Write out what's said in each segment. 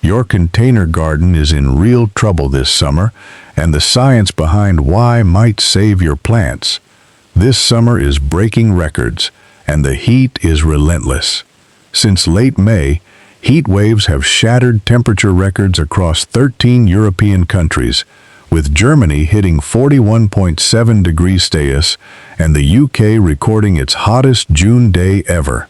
Your container garden is in real trouble this summer, and the science behind why might save your plants. This summer is breaking records, and the heat is relentless. Since late May, heat waves have shattered temperature records across 13 European countries, with Germany hitting 41.7 degrees Celsius and the UK recording its hottest June day ever.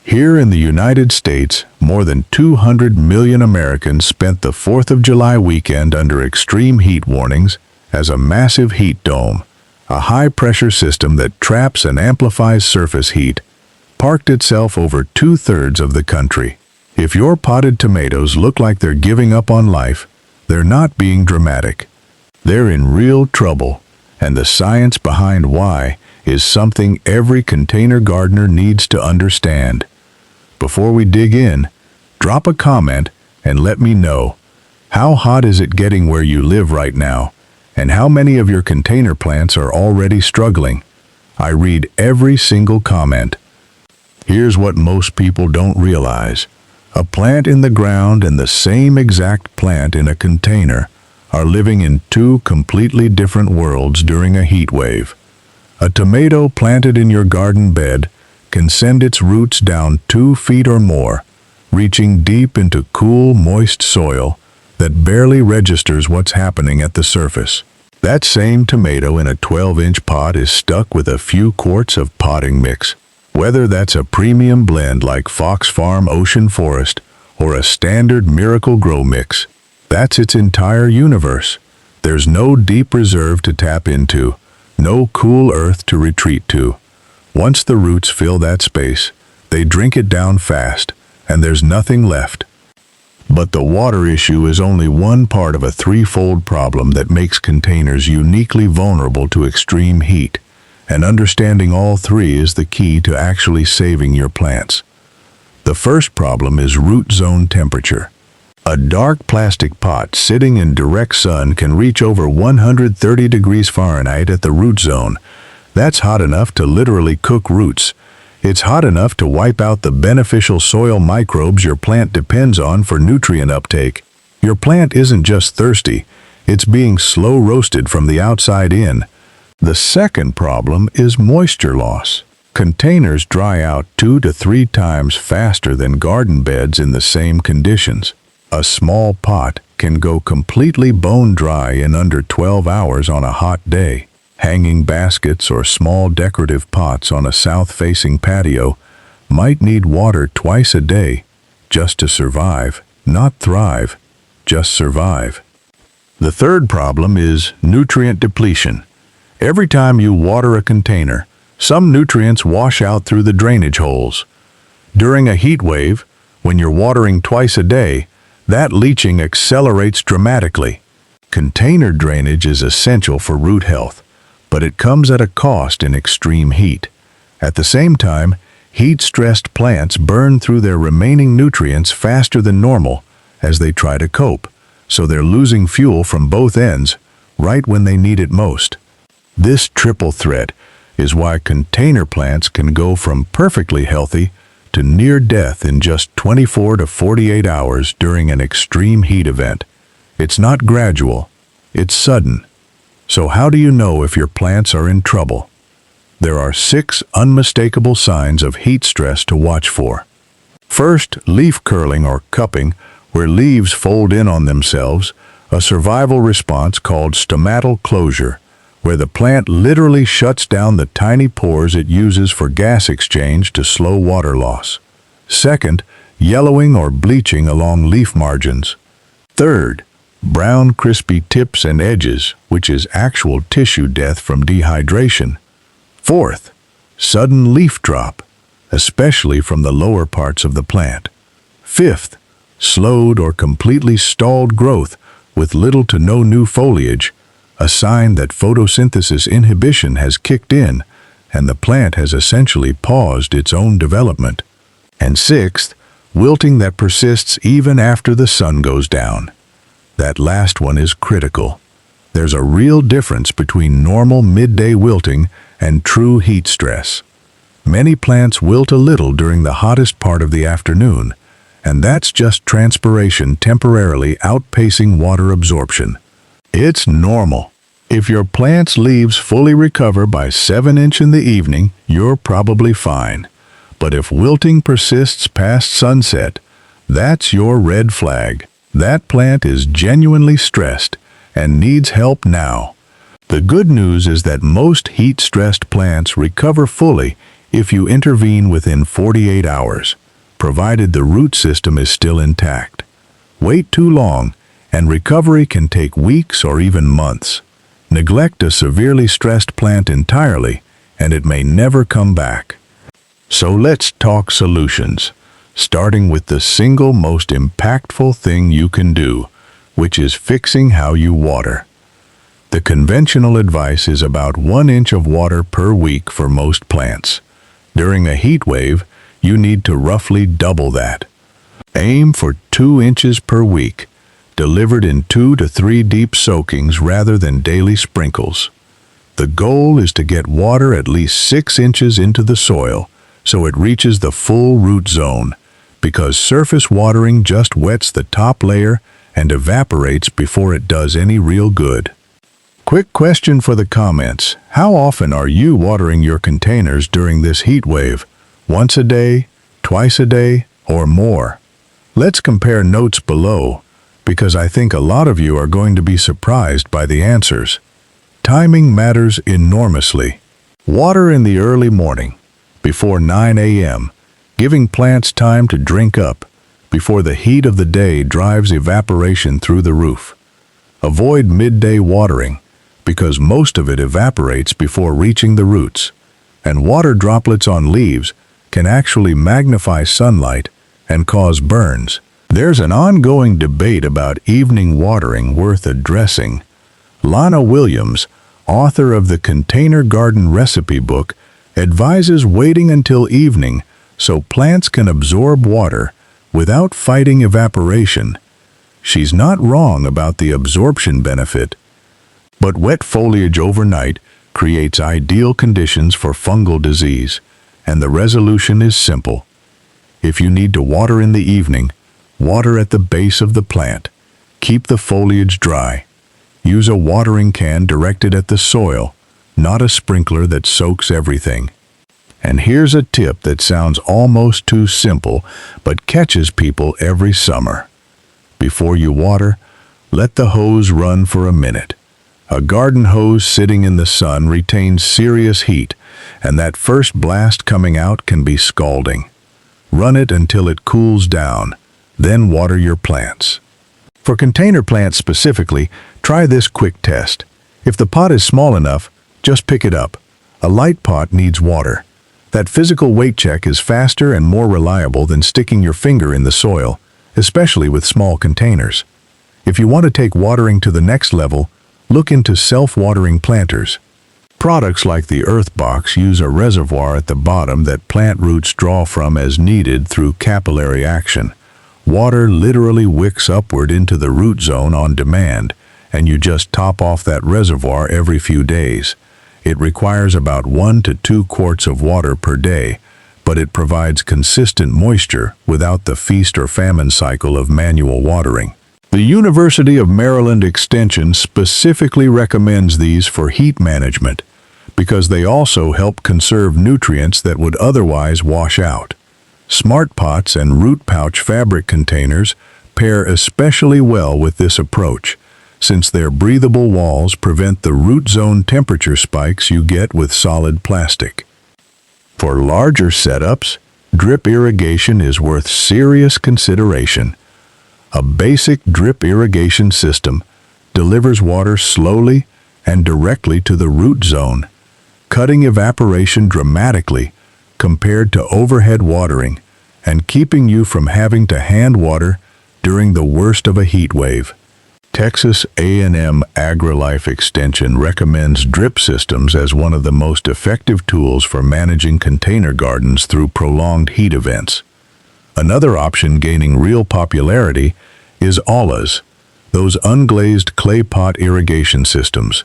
Here in the United States, more than 200 million Americans spent the 4th of July weekend under extreme heat warnings as a massive heat dome, a high-pressure system that traps and amplifies surface heat, parked itself over 2/3 of the country. If your potted tomatoes look like they're giving up on life, they're not being dramatic. They're in real trouble, and the science behind why is something every container gardener needs to understand. Before we dig in, drop a comment and let me know, how hot is it getting where you live right now, and how many of your container plants are already struggling? I read every single comment. Here's what most people don't realize. A plant in the ground and the same exact plant in a container are living in two completely different worlds during a heat wave. A tomato planted in your garden bed can send its roots down 2 feet or more, reaching deep into cool, moist soil that barely registers what's happening at the surface. That same tomato in a 12-inch pot is stuck with a few quarts of potting mix. Whether that's a premium blend like Fox Farm Ocean Forest or a standard Miracle Grow mix, that's its entire universe. There's no deep reserve to tap into, no cool earth to retreat to. Once the roots fill that space, they drink it down fast, and there's nothing left. But the water issue is only one part of a threefold problem that makes containers uniquely vulnerable to extreme heat, and understanding all three is the key to actually saving your plants. The first problem is root zone temperature. A dark plastic pot sitting in direct sun can reach over 130 degrees Fahrenheit at the root zone. That's hot enough to literally cook roots. It's hot enough to wipe out the beneficial soil microbes your plant depends on for nutrient uptake. Your plant isn't just thirsty, it's being slow roasted from the outside in. The second problem is moisture loss. Containers dry out 2 to 3 times faster than garden beds in the same conditions. A small pot can go completely bone dry in under 12 hours on a hot day. Hanging baskets or small decorative pots on a south-facing patio might need water twice a day just to survive, not thrive, just survive. The third problem is nutrient depletion. Every time you water a container, some nutrients wash out through the drainage holes. During a heat wave, when you're watering twice a day, that leaching accelerates dramatically. Container drainage is essential for root health, but it comes at a cost in extreme heat. At the same time, heat-stressed plants burn through their remaining nutrients faster than normal as they try to cope, so they're losing fuel from both ends right when they need it most. This triple threat is why container plants can go from perfectly healthy to near death in just 24 to 48 hours during an extreme heat event. It's not gradual, it's sudden. So how do you know if your plants are in trouble? There are 6 unmistakable signs of heat stress to watch for. First, leaf curling or cupping, where leaves fold in on themselves, a survival response called stomatal closure, where the plant literally shuts down the tiny pores it uses for gas exchange to slow water loss. Second, yellowing or bleaching along leaf margins. Third, brown crispy tips and edges, which is actual tissue death from dehydration. Fourth, sudden leaf drop, especially from the lower parts of the plant. Fifth, slowed or completely stalled growth with little to no new foliage, a sign that photosynthesis inhibition has kicked in and the plant has essentially paused its own development. And sixth, wilting that persists even after the sun goes down. That last one is critical. There's a real difference between normal midday wilting and true heat stress. Many plants wilt a little during the hottest part of the afternoon, and that's just transpiration temporarily outpacing water absorption. It's normal. If your plant's leaves fully recover by 7 inches in the evening, you're probably fine. But if wilting persists past sunset, that's your red flag. That plant is genuinely stressed and needs help now. The good news is that most heat-stressed plants recover fully if you intervene within 48 hours, provided the root system is still intact. Wait too long, and recovery can take weeks or even months. Neglect a severely stressed plant entirely, and it may never come back. So let's talk solutions, starting with the single most impactful thing you can do, which is fixing how you water. The conventional advice is about 1 inch of water per week for most plants. During a heat wave, you need to roughly double that. Aim for 2 inches per week, delivered in 2 to 3 deep soakings rather than daily sprinkles. The goal is to get water at least 6 inches into the soil so it reaches the full root zone, because surface watering just wets the top layer and evaporates before it does any real good. Quick question for the comments. How often are you watering your containers during this heat wave? Once a day, twice a day, or more? Let's compare notes below, because I think a lot of you are going to be surprised by the answers. Timing matters enormously. Water in the early morning, before 9 a.m., giving plants time to drink up before the heat of the day drives evaporation through the roof. Avoid midday watering, because most of it evaporates before reaching the roots, and water droplets on leaves can actually magnify sunlight and cause burns. There's an ongoing debate about evening watering worth addressing. Lana Williams, author of the Container Garden Recipe Book, advises waiting until evening so plants can absorb water without fighting evaporation. She's not wrong about the absorption benefit. But wet foliage overnight creates ideal conditions for fungal disease, and the resolution is simple. If you need to water in the evening, water at the base of the plant. Keep the foliage dry. Use a watering can directed at the soil, not a sprinkler that soaks everything. And here's a tip that sounds almost too simple, but catches people every summer. Before you water, let the hose run for a minute. A garden hose sitting in the sun retains serious heat, and that first blast coming out can be scalding. Run it until it cools down, then water your plants. For container plants specifically, try this quick test. If the pot is small enough, just pick it up. A light pot needs water. That physical weight check is faster and more reliable than sticking your finger in the soil, especially with small containers. If you want to take watering to the next level, look into self-watering planters. Products like the Earth Box use a reservoir at the bottom that plant roots draw from as needed through capillary action. Water literally wicks upward into the root zone on demand, and you just top off that reservoir every few days. It requires about 1 to 2 quarts of water per day, but it provides consistent moisture without the feast or famine cycle of manual watering. The University of Maryland Extension specifically recommends these for heat management, because they also help conserve nutrients that would otherwise wash out. Smart pots and root pouch fabric containers pair especially well with this approach, since their breathable walls prevent the root zone temperature spikes you get with solid plastic. For larger setups, drip irrigation is worth serious consideration. A basic drip irrigation system delivers water slowly and directly to the root zone, cutting evaporation dramatically compared to overhead watering and keeping you from having to hand water during the worst of a heat wave. Texas A&M AgriLife Extension recommends drip systems as one of the most effective tools for managing container gardens through prolonged heat events. Another option gaining real popularity is ALAs, those unglazed clay pot irrigation systems,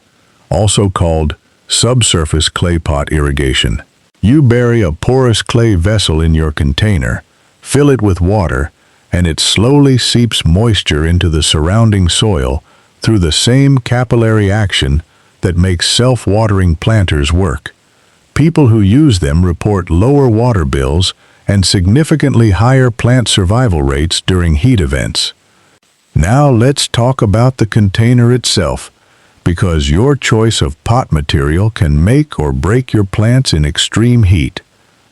also called subsurface clay pot irrigation. You bury a porous clay vessel in your container, fill it with water, and it slowly seeps moisture into the surrounding soil through the same capillary action that makes self-watering planters work. People who use them report lower water bills and significantly higher plant survival rates during heat events. Now let's talk about the container itself, because your choice of pot material can make or break your plants in extreme heat.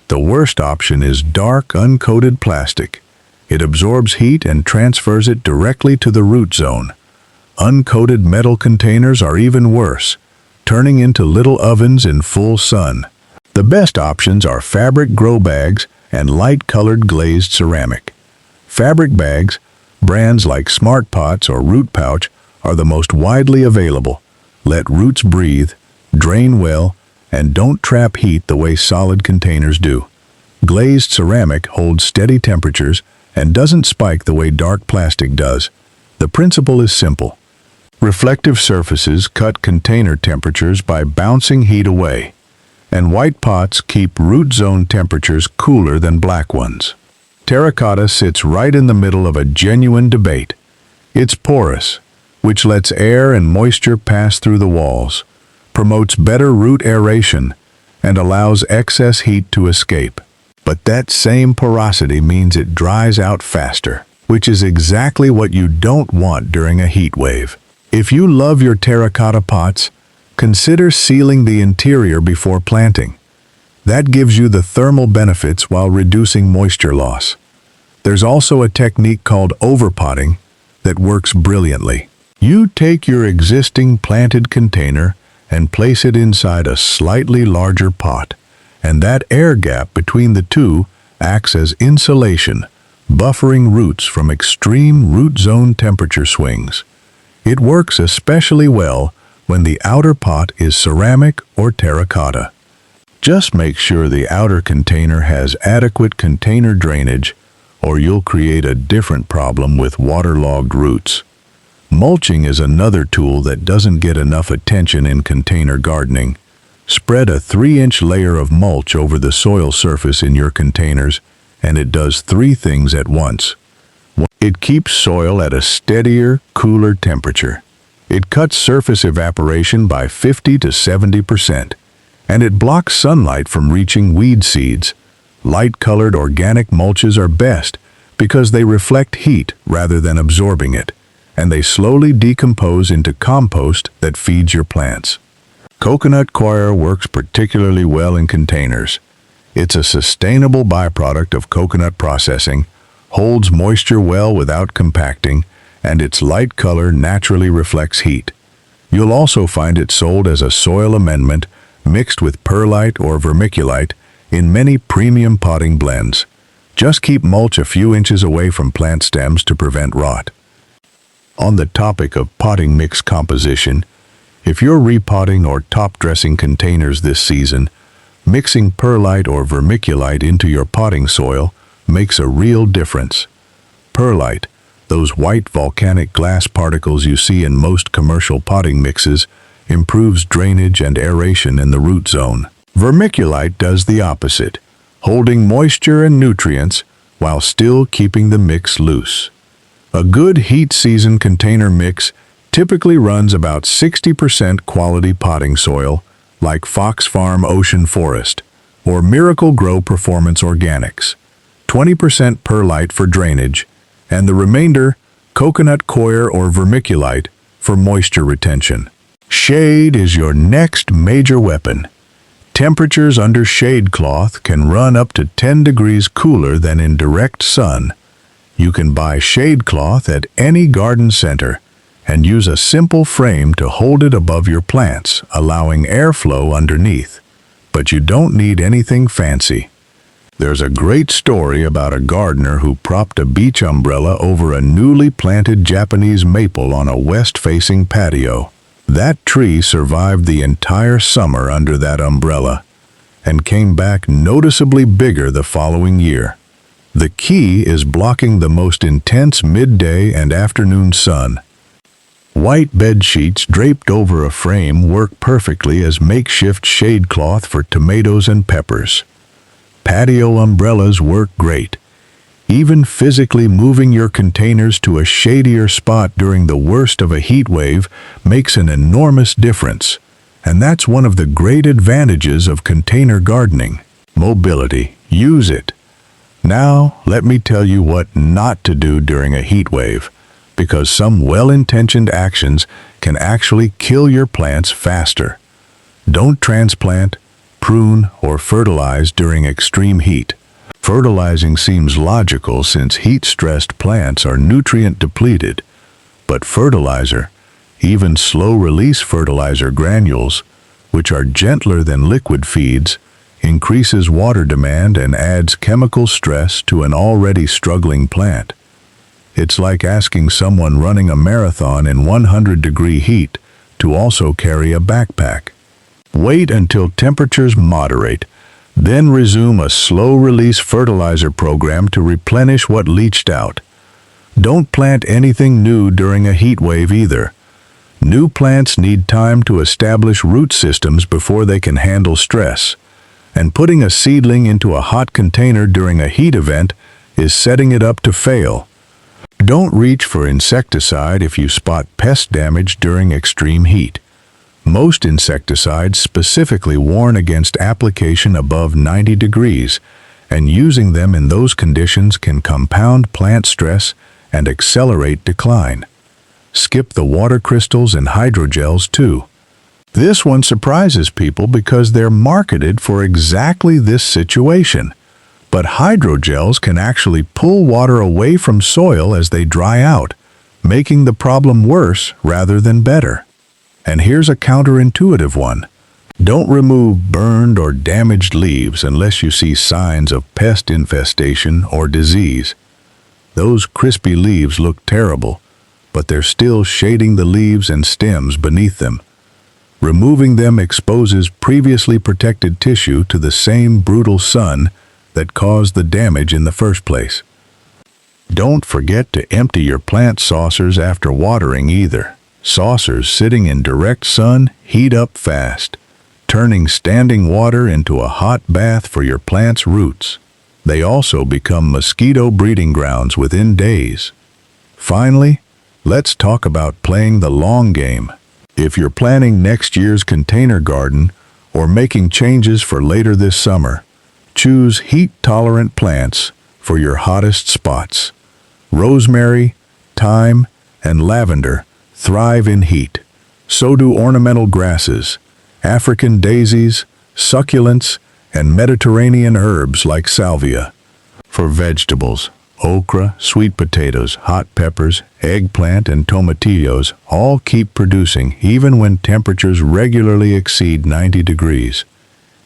The worst option is dark, uncoated plastic. It absorbs heat and transfers it directly to the root zone. Uncoated metal containers are even worse, turning into little ovens in full sun. The best options are fabric grow bags and light-colored glazed ceramic. Fabric bags, brands like Smart Pots or Root Pouch, are the most widely available. Let roots breathe, drain well, and don't trap heat the way solid containers do. Glazed ceramic holds steady temperatures and doesn't spike the way dark plastic does. The principle is simple. Reflective surfaces cut container temperatures by bouncing heat away, and white pots keep root zone temperatures cooler than black ones. Terracotta sits right in the middle of a genuine debate. It's porous, which lets air and moisture pass through the walls, promotes better root aeration, and allows excess heat to escape. But that same porosity means it dries out faster, which is exactly what you don't want during a heat wave. If you love your terracotta pots, consider sealing the interior before planting. That gives you the thermal benefits while reducing moisture loss. There's also a technique called overpotting that works brilliantly. You take your existing planted container and place it inside a slightly larger pot, and that air gap between the two acts as insulation, buffering roots from extreme root zone temperature swings. It works especially well when the outer pot is ceramic or terracotta. Just make sure the outer container has adequate container drainage, or you'll create a different problem with waterlogged roots. Mulching is another tool that doesn't get enough attention in container gardening. Spread a 3-inch layer of mulch over the soil surface in your containers, and it does 3 things at once. It keeps soil at a steadier, cooler temperature. It cuts surface evaporation by 50 to 70%, and it blocks sunlight from reaching weed seeds. Light-colored organic mulches are best because they reflect heat rather than absorbing it, and they slowly decompose into compost that feeds your plants. Coconut coir works particularly well in containers. It's a sustainable byproduct of coconut processing, holds moisture well without compacting, and its light color naturally reflects heat. You'll also find it sold as a soil amendment mixed with perlite or vermiculite in many premium potting blends. Just keep mulch a few inches away from plant stems to prevent rot. On the topic of potting mix composition, if you're repotting or top-dressing containers this season, mixing perlite or vermiculite into your potting soil makes a real difference. Perlite, those white volcanic glass particles you see in most commercial potting mixes, improves drainage and aeration in the root zone. Vermiculite does the opposite, holding moisture and nutrients while still keeping the mix loose. A good heat season container mix typically runs about 60% quality potting soil, like Fox Farm Ocean Forest or Miracle Grow Performance Organics, 20% perlite for drainage, and the remainder coconut coir or vermiculite for moisture retention. Shade is your next major weapon. Temperatures under shade cloth can run up to 10 degrees cooler than in direct sun. You can buy shade cloth at any garden center and use a simple frame to hold it above your plants, allowing airflow underneath. But you don't need anything fancy. There's a great story about a gardener who propped a beach umbrella over a newly planted Japanese maple on a west-facing patio. That tree survived the entire summer under that umbrella and came back noticeably bigger the following year. The key is blocking the most intense midday and afternoon sun. White bed sheets draped over a frame work perfectly as makeshift shade cloth for tomatoes and peppers. Patio umbrellas work great. Even physically moving your containers to a shadier spot during the worst of a heat wave makes an enormous difference. And that's one of the great advantages of container gardening. Mobility. Use it. Now, let me tell you what not to do during a heat wave, because some well-intentioned actions can actually kill your plants faster. Don't transplant, prune, or fertilize during extreme heat. Fertilizing seems logical since heat-stressed plants are nutrient-depleted, but fertilizer, even slow-release fertilizer granules, which are gentler than liquid feeds, increases water demand and adds chemical stress to an already struggling plant. It's like asking someone running a marathon in 100-degree heat to also carry a backpack. Wait until temperatures moderate, then resume a slow-release fertilizer program to replenish what leached out. Don't plant anything new during a heat wave either. New plants need time to establish root systems before they can handle stress, and putting a seedling into a hot container during a heat event is setting it up to fail. Don't reach for insecticide if you spot pest damage during extreme heat. Most insecticides specifically warn against application above 90 degrees, and using them in those conditions can compound plant stress and accelerate decline. Skip the water crystals and hydrogels too. This one surprises people because they're marketed for exactly this situation. But hydrogels can actually pull water away from soil as they dry out, making the problem worse rather than better. And here's a counterintuitive one. Don't remove burned or damaged leaves unless you see signs of pest infestation or disease. Those crispy leaves look terrible, but they're still shading the leaves and stems beneath them. Removing them exposes previously protected tissue to the same brutal sun that caused the damage in the first place. Don't forget to empty your plant saucers after watering either. Saucers sitting in direct sun heat up fast, turning standing water into a hot bath for your plant's roots. They also become mosquito breeding grounds within days. Finally, let's talk about playing the long game. If you're planning next year's container garden or making changes for later this summer, choose heat-tolerant plants for your hottest spots. Rosemary, thyme, and lavender thrive in heat. So do ornamental grasses, African daisies, succulents, and Mediterranean herbs like salvia. For vegetables, okra, sweet potatoes, hot peppers, eggplant, and tomatillos all keep producing even when temperatures regularly exceed 90 degrees.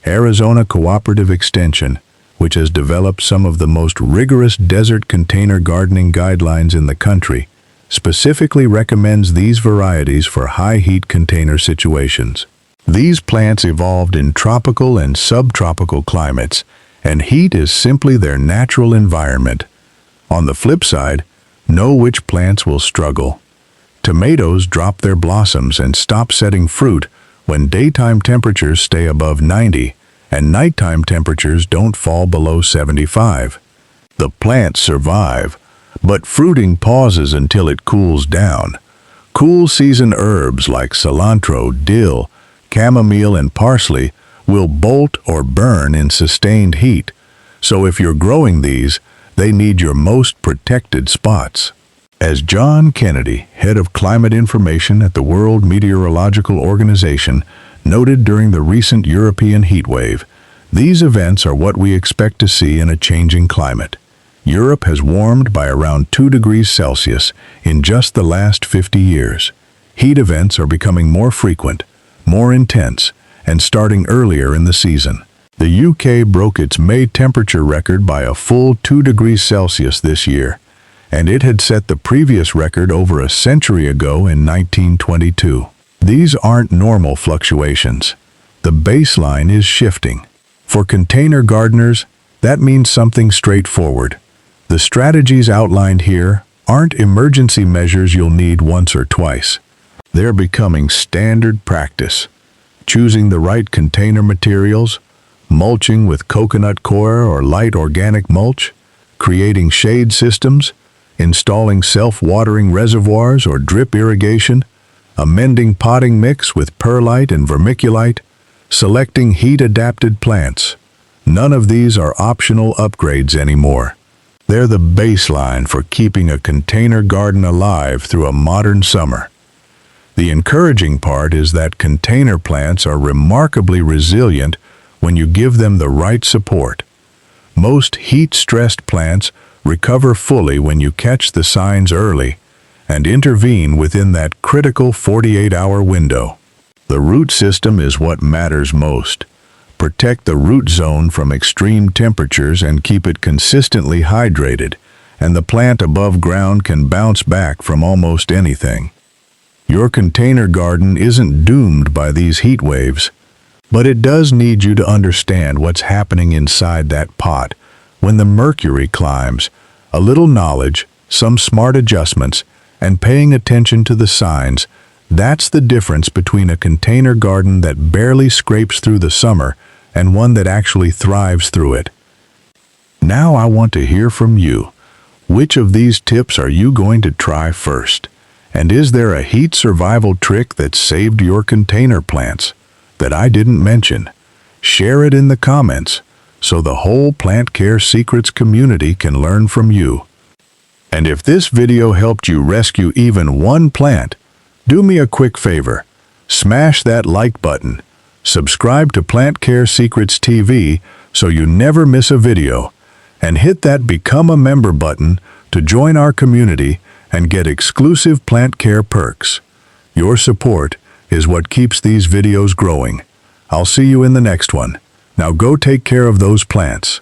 Arizona Cooperative Extension, which has developed some of the most rigorous desert container gardening guidelines in the country, specifically recommends these varieties for high heat container situations. These plants evolved in tropical and subtropical climates, and heat is simply their natural environment. On the flip side, know which plants will struggle. Tomatoes drop their blossoms and stop setting fruit when daytime temperatures stay above 90 and nighttime temperatures don't fall below 75. The plants survive, but fruiting pauses until it cools down. Cool season herbs like cilantro, dill, chamomile, and parsley will bolt or burn in sustained heat. So if you're growing these, they need your most protected spots. As John Kennedy, head of climate information at the World Meteorological Organization, noted during the recent European heat wave, these events are what we expect to see in a changing climate. Europe has warmed by around 2 degrees Celsius in just the last 50 years. Heat events are becoming more frequent, more intense, and starting earlier in the season. The UK broke its May temperature record by a full 2 degrees Celsius this year, and it had set the previous record over a century ago in 1922. These aren't normal fluctuations. The baseline is shifting. For container gardeners, that means something straightforward. The strategies outlined here aren't emergency measures you'll need once or twice. They're becoming standard practice. Choosing the right container materials, mulching with coconut coir or light organic mulch, creating shade systems, installing self-watering reservoirs or drip irrigation, amending potting mix with perlite and vermiculite, selecting heat-adapted plants. None of these are optional upgrades anymore. They're the baseline for keeping a container garden alive through a modern summer. The encouraging part is that container plants are remarkably resilient when you give them the right support. Most heat-stressed plants recover fully when you catch the signs early and intervene within that critical 48-hour window. The root system is what matters most. Protect the root zone from extreme temperatures and keep it consistently hydrated, and the plant above ground can bounce back from almost anything. Your container garden isn't doomed by these heat waves, but it does need you to understand what's happening inside that pot. When the mercury climbs, a little knowledge, some smart adjustments, and paying attention to the signs, that's the difference between a container garden that barely scrapes through the summer and one that actually thrives through it. Now I want to hear from you. Which of these tips are you going to try first? And is there a heat survival trick that saved your container plants that I didn't mention? Share it in the comments so the whole Plant Care Secrets community can learn from you. And if this video helped you rescue even one plant, do me a quick favor. Smash that like button. Subscribe to Plant Care Secrets TV so you never miss a video. And hit that Become a Member button to join our community and get exclusive plant care perks. Your support is what keeps these videos growing. I'll see you in the next one. Now go take care of those plants.